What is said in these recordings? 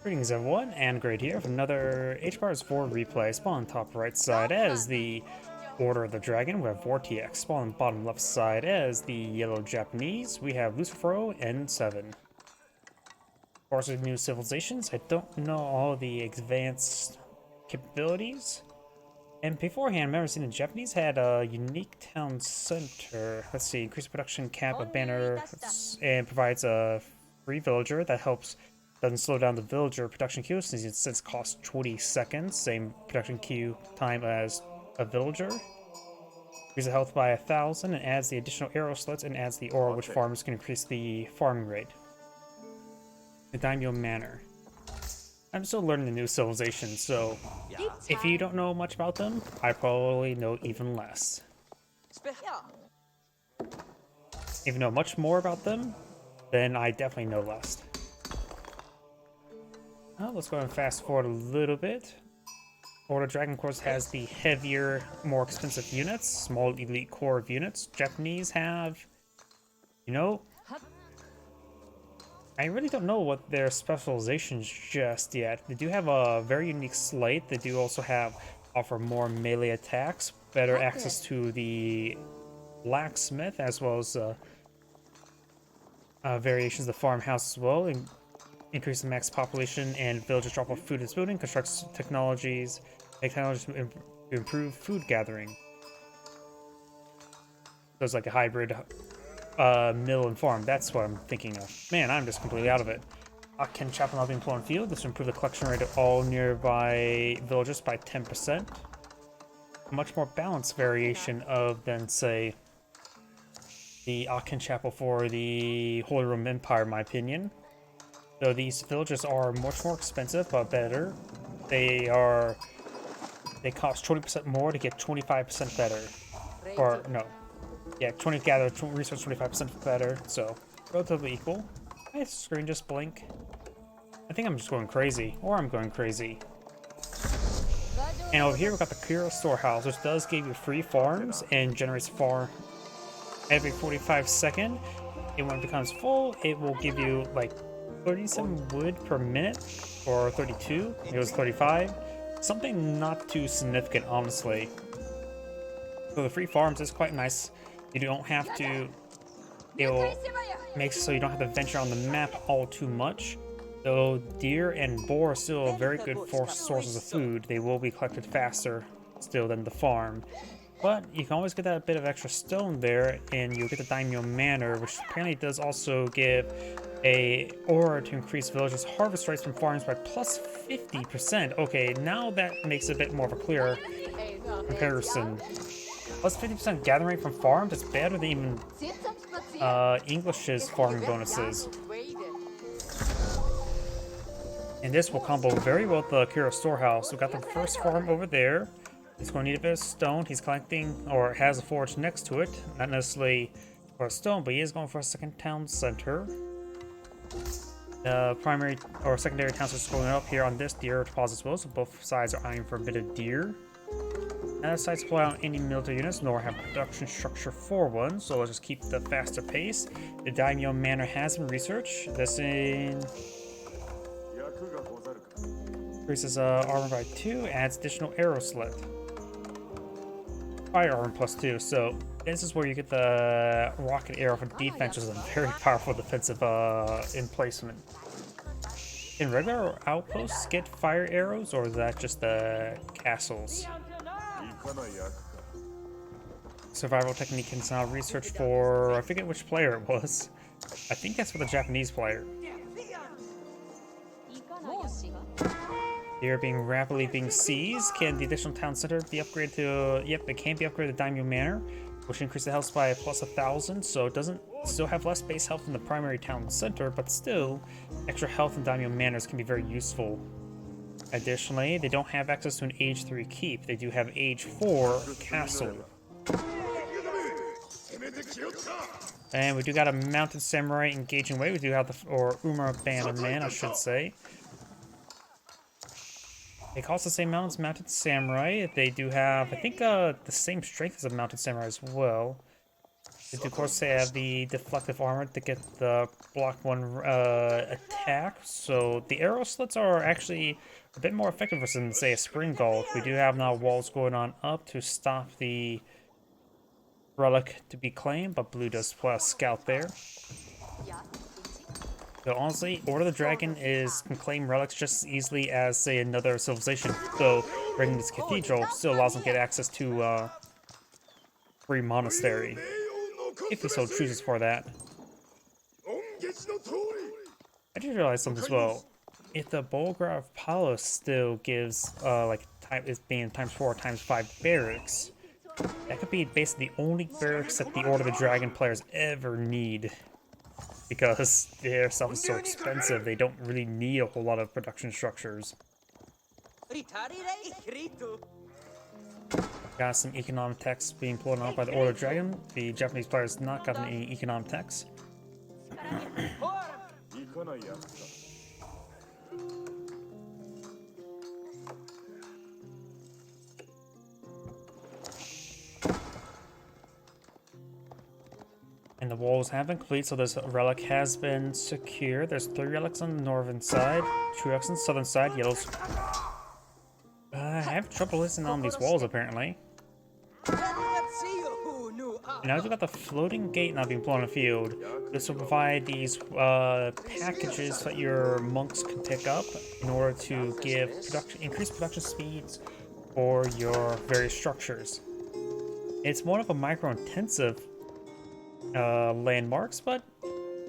Greetings everyone, and Great here for another HBAR's 4 replay. Spawn top right side as the Order of the Dragon, we have VortiX. Spawn bottom left side as the Yellow Japanese, we have LucifroN7. Of course, with new civilizations, I don't know all the advanced capabilities. And beforehand, I remember seeing the Japanese had a unique town center. Let's see, increase production cap, a banner, and provides a free villager that helps, doesn't slow down the villager production queue since it costs 20 seconds, same production queue time as a villager. Increases health by 1,000 and adds the additional arrow slits and adds the aura, which farmers can increase the farming rate. The Daimyo Manor. I'm still learning the new civilizations, so if you don't know much about them, I probably know even less. If you know much more about them, then I definitely know less. Well, let's go and fast forward a little bit. Order Dragon, of course, has the heavier, more expensive units, small elite core of units. Japanese have, I really don't know what their specializations just yet. They do have a very unique slate. They do also offer more melee attacks, better access to the blacksmith, as well as variations of the farmhouse as well. Increase the max population and villagers drop off food and building. Constructs technologies, to improve food gathering. So it's like a hybrid mill and farm. That's what I'm thinking of. Man, I'm just completely out of it. Can chop and being flown field. This will improve the collection rate of all nearby villages by 10%. A much more balanced variation of than say the Akin Chapel for the Holy Roman Empire, in my opinion. So these villages are much more expensive, but better. They cost 20% more to get 25% better. Or no, yeah, gather resource 25% better, so relatively equal. My screen just blink. I think I'm just going crazy, or I'm going crazy. And over here we got the Kira Storehouse, which does give you free farms and generates farm every 45 seconds. And when it becomes full, it will give you like 37 wood per minute, or 32. It was 35. Something not too significant, honestly. So the free farms is quite nice. You don't have to, it'll make so you don't have to venture on the map all too much. Though deer and boar are still very good sources of food, they will be collected faster still than the farm. But you can always get that bit of extra stone there, and you'll get the Daimyo Manor, which apparently does also give a aura to increase villagers' harvest rates from farms by plus 50%. Okay, now that makes a bit more of a clear comparison. Plus 50% gathering rate from farms is better than even English's farming bonuses. And this will combo very well with the Kira Storehouse. We got the first farm over there. He's going to need a bit of stone. He's collecting, or has a forge next to it. Not necessarily for a stone, but he is going for a second town center. The primary or secondary town center is going up here on this deer deposit as well, so both sides are eyeing for a bit of deer. Neither side supply on any military units, nor have production structure for one, so let's just keep the faster pace. The Daimyo Manor has been researched. This increases armor by 2, adds additional arrow slit. Fire armor plus 2, so this is where you get the rocket arrow for defense, which is a very powerful defensive emplacement. Can regular outposts get fire arrows, or is that just the castles? Survival technique is now researched for, I forget which player it was. I think that's for the Japanese player. They are rapidly being seized. Can the additional town center be upgraded to? Yep, it can be upgraded to Daimyo Manor, which increases the health by plus 1,000. So it doesn't still have less base health than the primary town center, but still, extra health in Daimyo Manors can be very useful. Additionally, they don't have access to an age 3 keep. They do have age 4 castle. And we do got a mounted samurai engaging way. We do have the, or Umar Bannerman, I should say. They cost the same amount as mounted samurai. They do have, I think, the same strength as a mounted samurai as well. Of course, they have the deflective armor to get the block 1 attack, so the arrow slits are actually a bit more effective versus, say, a spring gulch. We do have now walls going on up to stop the relic to be claimed, but blue does put a scout there. So honestly, Order of the Dragon can claim relics just as easily as, say, another civilization. So bringing this cathedral still allows them to get access to free monastery, if he so chooses for that. I just realized something as well. If the Bulgar of Palos still gives is being ×4 ×5 barracks, that could be basically the only barracks that the Order of the Dragon players ever need. Because their stuff is so expensive, they don't really need a whole lot of production structures. Got some economic techs being pulled out by the Order of the Dragon. The Japanese players not gotten any economic techs. And the walls have been complete, so this relic has been secure. There's 3 relics on the northern side, 2 relics on the southern side. Yellows. I have trouble listening on these walls, apparently. And now we've got the floating gate now being put on the field. This will provide these packages that your monks can pick up in order to give increased production speeds for your various structures. It's more of a micro-intensive landmarks, but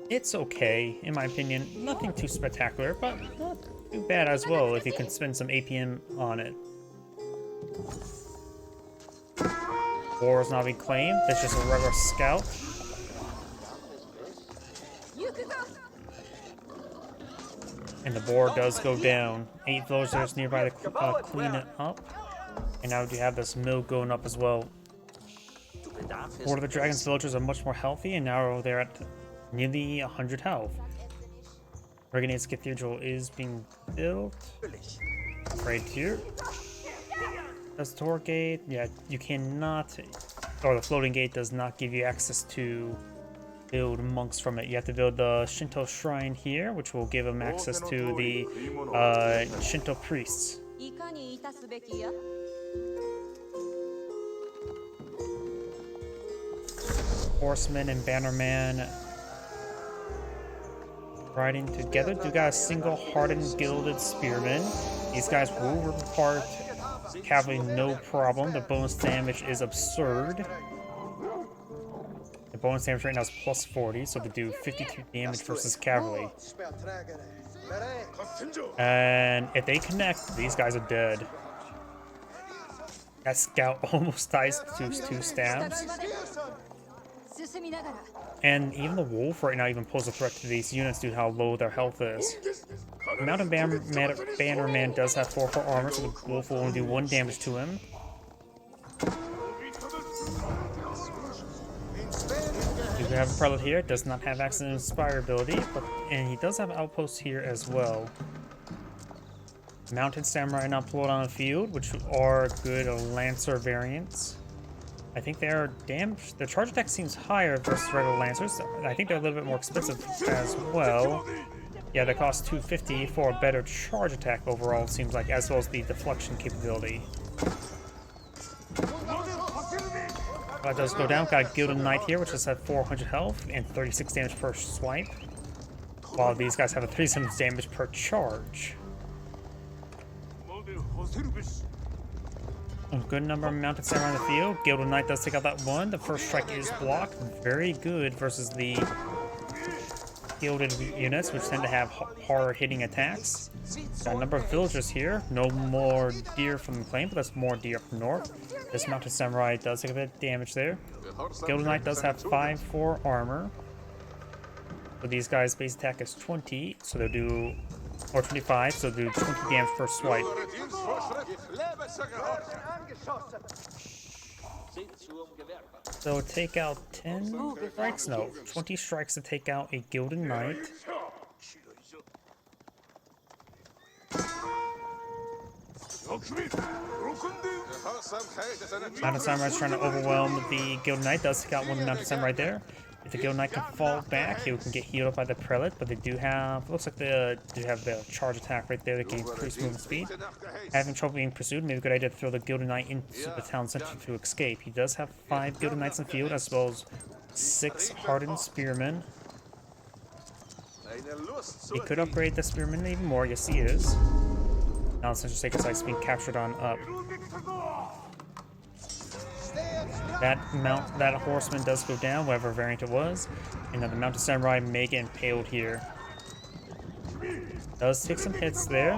it's okay, in my opinion. Nothing too spectacular, but not too bad as well if you can spend some APM on it. War is not being claimed. That's just a regular scout. And the board does go down. 8 villagers nearby to clean it up. And now we have this mill going up as well. Order of the Dragon's villagers are much more healthy, and now they're at nearly 100 health. Reganite's Cathedral is being built right here. That's the Tor Gate. Yeah, you cannot, or the floating gate does not give you access to build monks from it. You have to build the Shinto shrine here, which will give them access to the Shinto priests. Horseman and Bannerman riding together. Do got a single hardened gilded spearman. These guys will rip apart cavalry no problem. The bonus damage is absurd. The bonus damage right now is plus 40, so they do 52 damage versus cavalry. And if they connect, these guys are dead. That scout almost dies to 2 stabs. And even the wolf right now even poses a threat to these units due to how low their health is. The Mountain Bannerman does have 4 armor, so the wolf will only do 1 damage to him. You have a prelate here, does not have access to inspire ability, and he does have outposts here as well. Mounted Samurai now pulled on the field, which are good Lancer variants. I think their charge attack seems higher versus regular Lancers. I think they're a little bit more expensive as well. Yeah, they cost 250 for a better charge attack overall, it seems like, as well as the deflection capability. That does go down. Got a Gilded Knight here, which is at 400 health and 36 damage per swipe. While these guys have a 37 damage per charge. A good number of mounted samurai on the field. Gilded Knight does take out that one. The first strike is blocked. Very good versus the gilded units, which tend to have harder hitting attacks. Got a number of villagers here. No more deer from the plain, but that's more deer up north. This mounted samurai does take a bit of damage there. Gilded Knight does have 5/4 armor. So these guys' base attack is 20, so they'll do, or 25, so they'll do 20 damage per swipe. So take out 10 strikes? No, 20 strikes to take out a Gilded Knight. Mounted Samurai's trying to overwhelm the Gilded Knight. Does take out one of the Mounted Samurai there. If the Gilded Knight can fall back, he can get healed up by the Prelate, but they do have, looks like they do have the charge attack right there that can increase movement speed. Having trouble being pursued, maybe a good idea to throw the Gilded Knight into the town center to escape. He does have 5 Gilded Knights in the field, as well as 6 hardened spearmen. He could upgrade the spearmen even more, yes he is. Now the Central Sacred Site's being captured on up. That horseman does go down, whatever variant it was. And then the Mounted Samurai may get impaled here. Does take some hits there.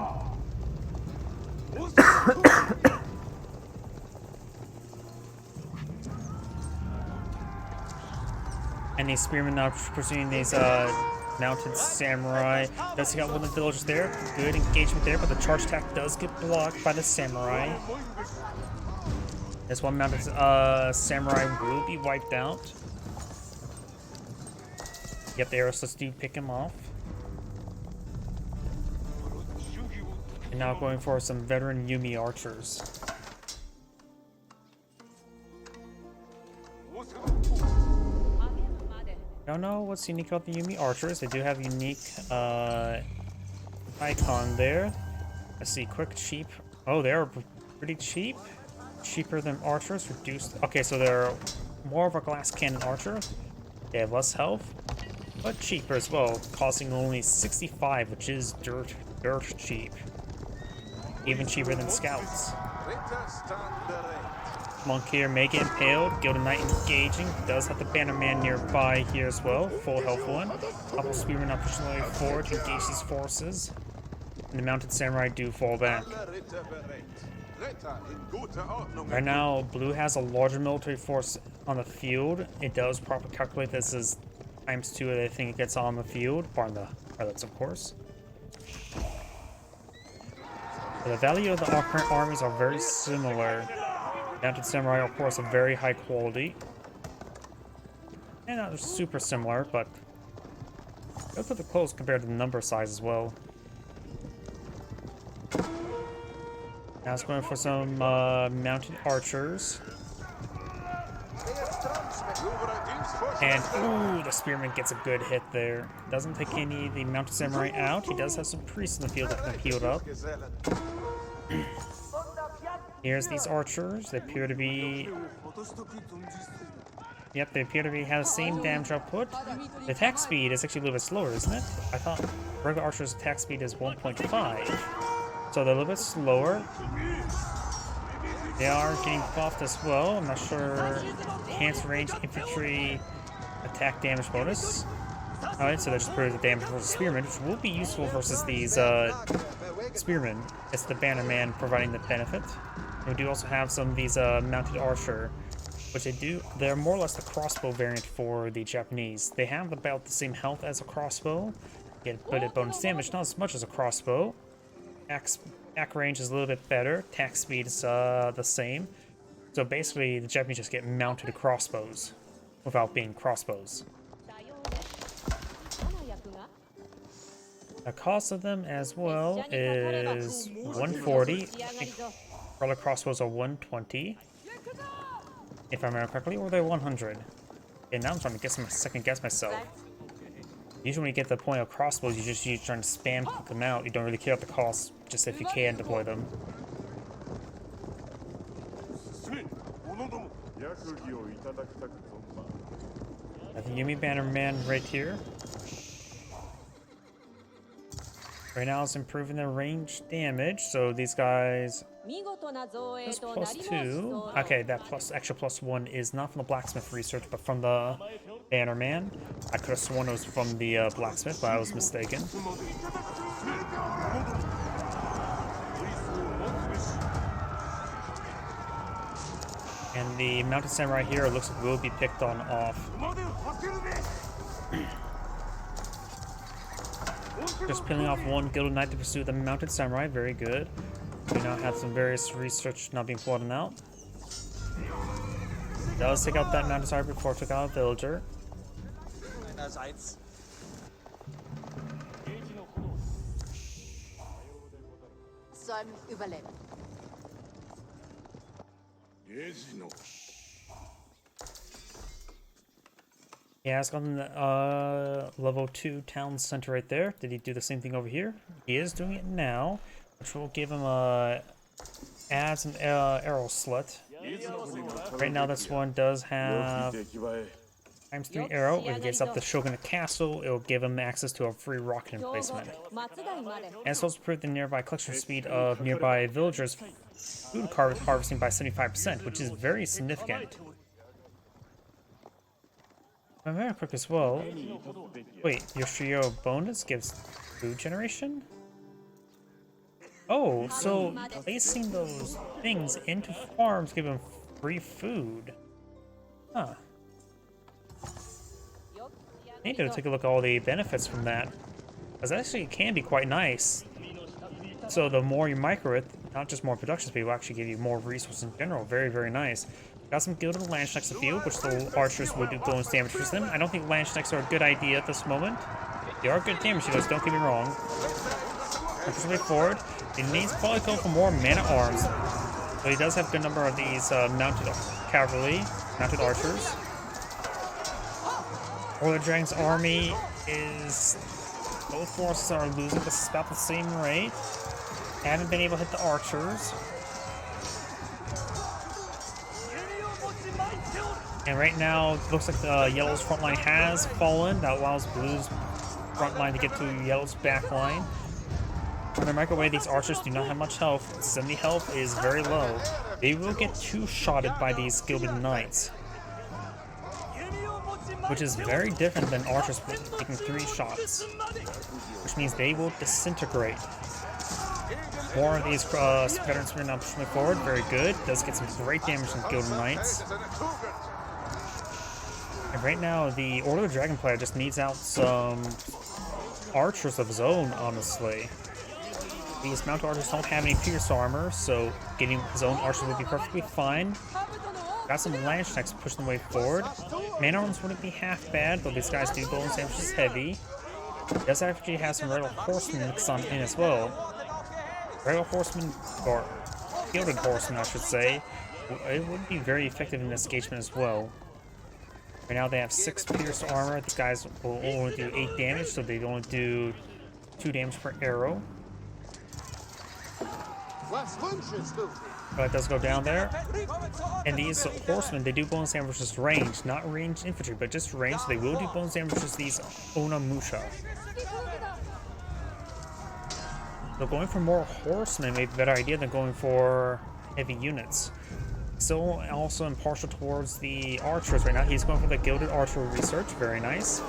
And these spearmen now pursuing these Mounted Samurai. Does take out one of the villagers there. Good engagement there, but the charge attack does get blocked by the Samurai. This one Mounted Samurai will be wiped out. Yep, the Aerostats do pick him off. And now going for some veteran Yumi archers. Don't know what's unique about the Yumi archers. They do have unique icon there. Let's see, quick, cheap. Oh, they're pretty cheap. Cheaper than archers, reduced. Okay, so they're more of a glass cannon archer. They have less health, but cheaper as well, costing only 65, which is dirt cheap. Even cheaper than scouts. Monk here may get impaled. Gilded Knight engaging. Does have the Bannerman nearby here as well. Full health one. Couple spearmen now pushing their way forward to engage these forces. And the Mounted Samurai do fall back. Right now, Blue has a larger military force on the field. It does properly calculate this as ×2 of everything it gets on the field, barring the pilots, of course. But the value of the current armies are very similar. Mounted Samurai, of course, of very high quality. And not super similar, but relatively close compared to the number size as well. Now it's going for some mounted archers. And, ooh, the spearman gets a good hit there. Doesn't take any of the Mounted Samurai out. He does have some priests in the field that can heal up. Here's these archers. They appear to be... Yep, they appear to be have the same damage output. The attack speed is actually a little bit slower, isn't it? I thought regular archers' attack speed is 1.5. So they're a little bit slower. They are getting buffed as well. I'm not sure. Enhanced range infantry attack damage bonus. Alright, so that's just pretty the damage versus spearmen, which will be useful versus these spearmen. It's the Bannerman providing the benefit. And we do also have some of these mounted archer, which they're more or less the crossbow variant for the Japanese. They have about the same health as a crossbow. Get a bit of bonus damage, not as much as a crossbow. Attack range is a little bit better. Attack speed is the same. So basically, the Japanese just get mounted crossbows without being crossbows. The cost of them as well is 140. I think regular crossbows are 120, if I remember correctly, or they're 100. And now I'm trying to second guess myself. Usually when you get to the point of crossbows, you're trying to spam click them out. You don't really care about the cost, just if you can deploy them. Got the Yumi Bannerman right here. Right now it's improving their range damage, so these guys... That's +2. Okay, that extra +1 is not from the blacksmith research, but from the Bannerman. I could have sworn it was from the blacksmith, but I was mistaken. And the Mounted Samurai here looks like will be picked on off. Just peeling off one Gilded Knight to pursue the Mounted Samurai. Very good. We now have some various research not being plotted out. Does take out that Mounted Samurai before it took out a villager. Yeah, it's on the level 2 town center right there. Did he do the same thing over here? He is doing it now, which will give him adds an arrow slut. Right now, this one does have ×3 arrow. If he gets up the Shogunate Castle, it'll give him access to a free rocket emplacement. And it's also improved the nearby collection speed of nearby villagers' food harvesting by 75%, which is very significant. I'm very quick as well. Wait, Yoshio bonus gives food generation? Oh, so placing those things into farms give them free food. Huh. I need to take a look at all the benefits from that. Because actually it can be quite nice. So the more you micro it, not just more production speed, will actually give you more resources in general. Very, very nice. Got some gilded lance next to the field, which the archers will do bonus damage to them. I don't think lance necks are a good idea at this moment. They are good damage dealers, don't get me wrong. Push his way forward. He needs probably go for more mana arms. But he does have a good number of these mounted cavalry, mounted archers. Or the Dragon's army is... both forces are losing, but it's about the same rate. Haven't been able to hit the archers. And right now, it looks like the Yellow's front line has fallen. That allows Blue's front line to get to Yellow's back line. When they microwave, these archers do not have much health. 70 health is very low. They will get two-shotted by these Gilded Knights, which is very different than archers taking 3 shots, which means they will disintegrate. More of these veteran spear now pushing forward. Very good. Does get some great damage from Gilded Knights. And right now, the Order of the Dragon player just needs out some archers of his own, honestly. These mounted archers don't have any pierce armor, so getting his own archers would be perfectly fine. Got some lance necks pushing the way forward. Man arms wouldn't be half bad, but these guys do bonus damage is heavy. Does actually have some Red Horsemen mixed on in as well. Red Horsemen, or Gilded Horsemen I should say, it would be very effective in this engagement as well. Right now they have 6 pierce armor. These guys will only do 8 damage, so they only do 2 damage per arrow. But it does go down there. And these horsemen, they do bonus damage versus range, not ranged infantry, but just range. So they will do bonus damage versus these Onamusha. So going for more horsemen may be a better idea than going for heavy units. Still also impartial towards the archers right now. He's going for the Gilded Archer research. Very nice.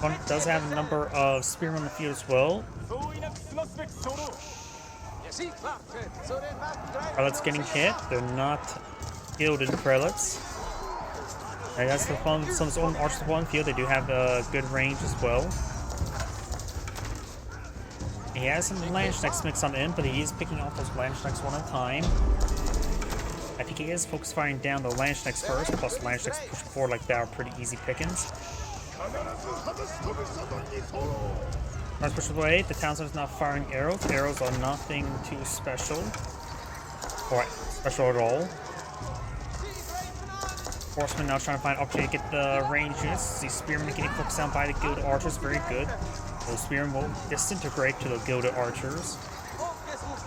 One does have a number of spearmen on the field as well. Prelates getting hit. They're not gilded prelates. And that's the fun. Some of his own archers on the field. They do have a good range as well. He has some lance necks mixed on in, but he is picking off those lance necks one at a time. I think he is focus firing down the lance necks first, plus lance necks pushing forward like that are pretty easy pickings. Let's push away. The town center is not firing arrows. Arrows are nothing too special. Or special at all. Horsemen now trying to find opportunity to get the range units. The spearmen getting focused down by the Gilded Archers. Very good. Those spearmen will disintegrate to the Gilded Archers.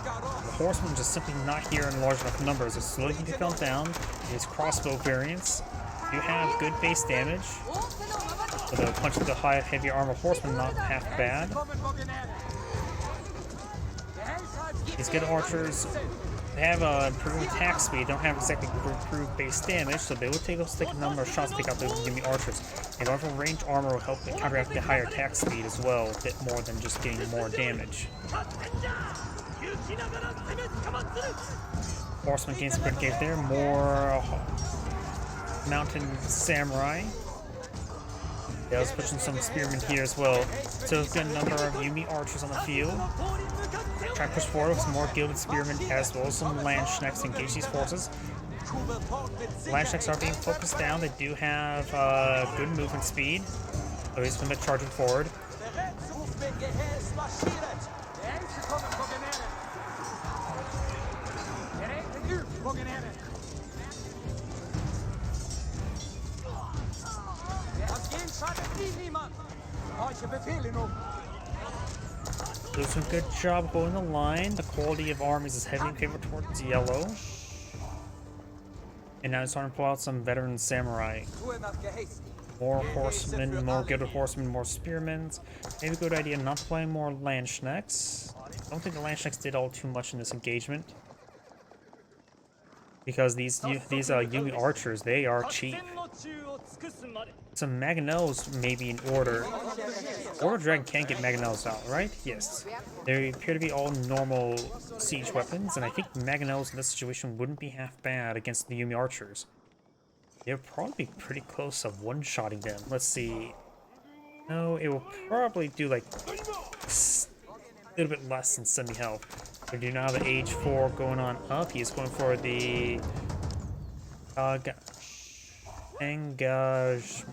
The horsemen just simply not here in large enough numbers. They're slowly getting fell down. These crossbow variants do have good base damage. So the punch with the high heavy armor horsemen not half bad. These good archers, they have improved attack speed, don't have exactly improved base damage, so they will take a number of shots to take out those enemy archers. And also range armor will help counteract the higher attack speed as well, a bit more than just getting more damage. Horseman gains some good gains there, more mountain samurai. They was pushing some spearmen here as well. So a good number of Yumi archers on the field. Try to push forward with some more gilded spearmen as well as some lance necks to engage these forces. Lance necks are being focused down. They do have good movement speed. So he's been charging forward. Doing some good job holding the line. The quality of armies is heavily in favor towards yellow. And now it's starting to pull out some veteran samurai. More horsemen, more gilded horsemen, more spearmen. Maybe a good idea not playing more Landsknecks. I don't think the Landsknecks did all too much in this engagement. Because these Yumi archers, they are cheap. Some Mangonels may be in order. Order Dragon can get Mangonels out, right? Yes. They appear to be all normal siege weapons, and I think Mangonels in this situation wouldn't be half bad against the Yumi archers. They'll probably be pretty close to one-shotting them. Let's see. No, it will probably do like a little bit less than semi-health. We do now have the age 4 going on up. He is going for the Engage.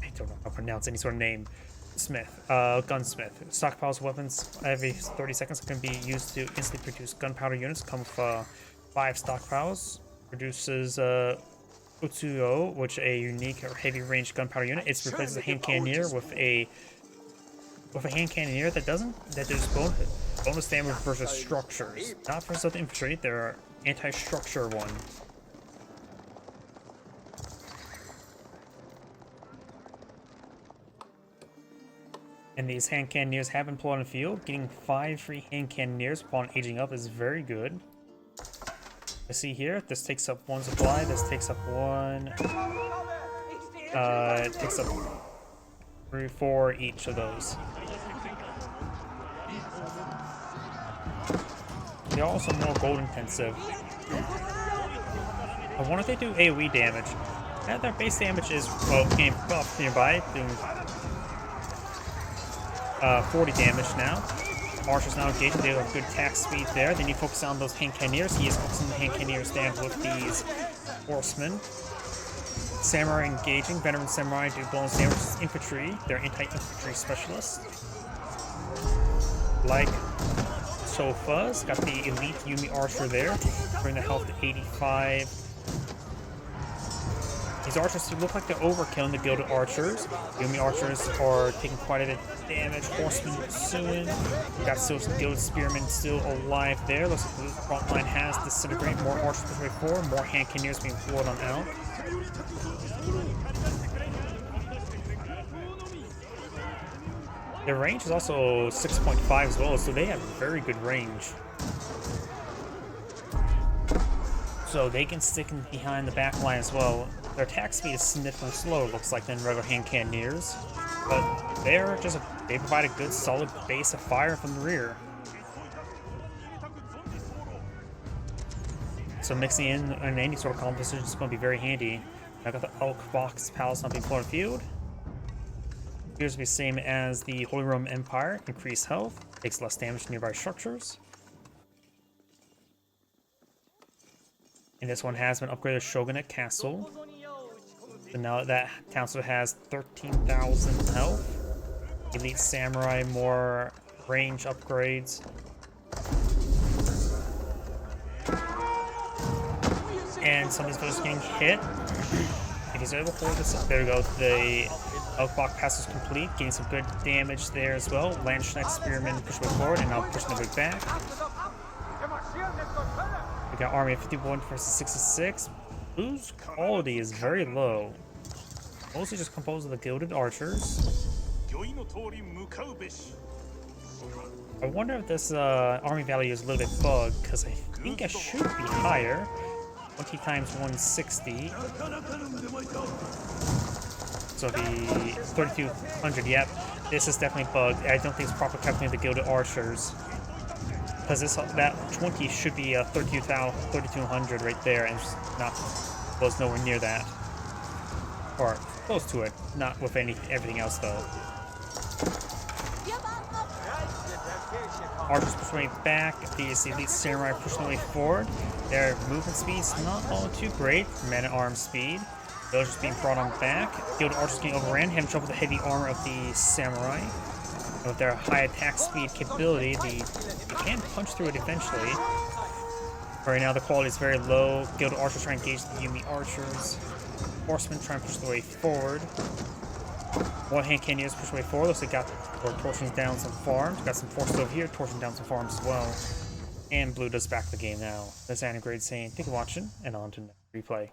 I don't know how to pronounce any sort of name. Gunsmith. Stockpiles weapons every 30 seconds can be used to instantly produce gunpowder units. Come with 5 stockpiles. Produces Utsuo, which is a unique or heavy range gunpowder unit. It replaces a hand cannoneer with a hand cannoneer that does bonus damage versus structures. Not for stealth infantry, they're anti-structure one. And these hand cannoneers have been pulled on the field. Getting 5 free hand cannoneers upon aging up is very good. I see here, this takes up 1 supply, this takes up 1. It takes up 3, 4 each of those. They're also more gold intensive. I wonder if they do AoE damage. Their base damage is, well, getting buffed nearby, doing 40 damage now. Archers now engaging, they have good attack speed there. They need to focus on those hand cannoneers. He is focusing the hand cannoneers down with these horsemen. Samurai engaging, veteran samurai do bonus damage to infantry. They're anti-infantry specialists. Like Sofa's got the elite Yumi archer there, bring the health to 85. These archers look like they're overkilling the gilded archers. Yumi archers are taking quite a bit of damage. Horsemen soon. We got still some gilded spearmen still alive there. Looks like the front line has disintegrated. More archers pushing forward. More hand cannoneers being poured on out. Their range is also 6.5 as well, so they have very good range. So they can stick in behind the back line as well. Their attack speed is significantly slower, looks like, than regular hand cannoneers. But they provide a good solid base of fire from the rear. So mixing in any sort of composition is going to be very handy. I got the Elk Box Palace on being put on field. Appears to be the same as the Holy Roman Empire. Increased health, takes less damage to nearby structures. And this one has been upgraded to Shogunate Castle. So now that council has 13,000 health. Elite Samurai, more range upgrades. And somebody's just getting hit. If he's able to hold this up, there we go. The Elkbach pass is complete, getting some good damage there as well. Landsknecht Spearmen push way forward, and now pushing the way back. We got army of 51 versus 66. Blue's quality is very low. Mostly just composed of the gilded archers. I wonder if this army value is a little bit bugged, because I think it should be higher. 20 times 160. So the 3,200, yep. This is definitely bugged. I don't think it's properly calculating the gilded archers. Because that 20 should be 3,200 right there, and was nowhere near that. Or close to it. Not with everything else though. Archers pushing back. These elite samurai pushing their way forward. Their movement speed's not all too great. Man-at-arms speed. Villagers being brought on back. Gilded archers getting overran, having trouble with the heavy armor of the samurai. And with their high attack speed capability, they can punch through it eventually. Right now the quality is very low. Guild archers try and engage the Yumi archers. Horsemen try and push the way forward. One hand cannoneers push the way forward. Looks like we're torching down some farms. Got some forces over here, torching down some farms as well. And blue does back the game now. That's Anagrade saying, thank you for watching, and on to the next replay.